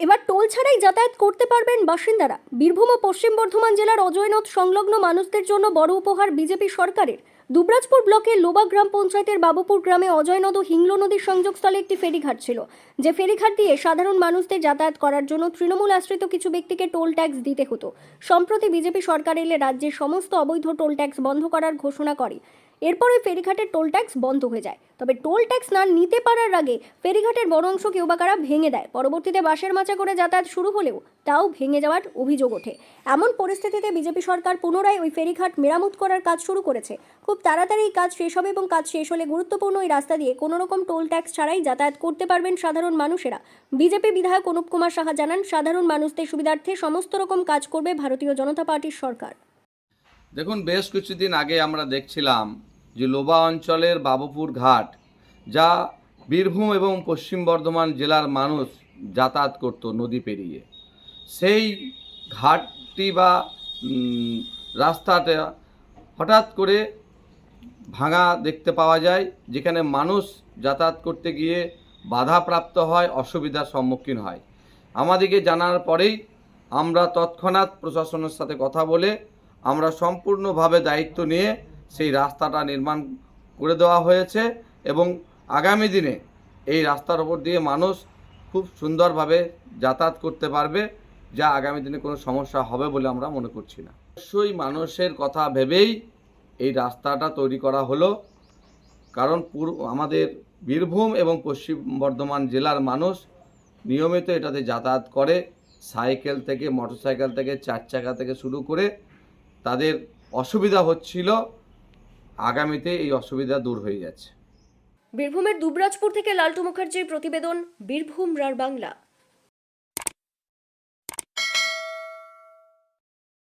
এবার টোল ছাড়াই যাতায়াত করতে পারবেন বাসিন্দারা। বীরভূম ও পশ্চিম বর্ধমান জেলার অজয়নদ সংলগ্ন মানুষদের জন্য বড় উপহার বিজেপি সরকারের। দুবরাজপুর ব্লকের লোবা গ্রাম পঞ্চায়েতের বাবুপুর গ্রামে অজয়নদ ও হিংলো নদীর সংযোগস্থলে একটি ফেরিঘাট ছিল, যে ফেরিঘাট দিয়ে সাধারণ মানুষদের যাতায়াত করার জন্য তৃণমূল আশ্রিত কিছু ব্যক্তিকে টোল ট্যাক্স দিতে হতো। সম্প্রতি বিজেপি সরকার এলে রাজ্যের সমস্ত অবৈধ টোল ট্যাক্স বন্ধ করার ঘোষণা করে। এরপরে ফেরিঘাটের টোল ট্যাক্স বন্ধ হয়ে যায়। তবে টোল ট্যাক্স না নিতে পারার আগে ফেরিঘাটের বড় অংশ কেউ বা কারা ভেঙে দেয়। পরবর্তীতে বাঁশের মাচা করে যাতায়াত শুরু হলেও তাও ভেঙে যাওয়ার অভিযোগ ওঠে। এমন পরিস্থিতিতে বিজেপি সরকার পুনরায় ওই ফেরিঘাট মেরামত করার কাজ শুরু করেছে। খুব তাড়াতাড়ি এই কাজ শেষ হবে এবং কাজ শেষ হলে গুরুত্বপূর্ণ এই রাস্তা দিয়ে কোনো রকম টোল ট্যাক্স ছাড়াই যাতায়াত করতে পারবেন সাধারণ মানুষেরা। বিজেপি বিধায়ক অনুপ কুমার সাহা জানান, সাধারণ মানুষদের সুবিধার্থে সমস্ত রকম কাজ করবে ভারতীয় জনতা পার্টির সরকার। দেখুন, বেশ কিছুদিন আগে আমরা দেখছিলাম যে লোবা অঞ্চলের বাবুপুর ঘাট, যা বীরভূম এবং পশ্চিম বর্ধমান জেলার মানুষ যাতায়াত করত নদী পেরিয়ে, সেই ঘাটটি বা রাস্তাটা হঠাৎ করে ভাঙা দেখতে পাওয়া যায়, যেখানে মানুষ যাতায়াত করতে গিয়ে বাধাপ্রাপ্ত হয়, অসুবিধার সম্মুখীন হয়। আমাদেরকে জানার পরেই আমরা তৎক্ষণাৎ প্রশাসনের সাথে কথা বলে আমরা সম্পূর্ণভাবে দায়িত্ব নিয়ে সেই রাস্তাটা নির্মাণ করে দেওয়া হয়েছে এবং আগামী দিনে এই রাস্তার ওপর দিয়ে মানুষ খুব সুন্দরভাবে যাতায়াত করতে পারবে, যা আগামী দিনে কোনো সমস্যা হবে বলে আমরা মনে করছি না। অবশ্যই মানুষের কথা ভেবেই এই রাস্তাটা তৈরি করা হলো, কারণ আমাদের বীরভূম এবং পশ্চিম বর্ধমান জেলার মানুষ নিয়মিত এটাতে যাতায়াত করে, সাইকেল থেকে, মোটরসাইকেল থেকে, চার চাকা থেকে শুরু করে তাদের অসুবিধা হচ্ছিল। আগামীতে এই অসুবিধা দূর হয়ে যাচ্ছে। বীরভূমের দুবরাজপুর থেকে লালটু মুখার্জির প্রতিবেদন, বীরভূম রার বাংলা।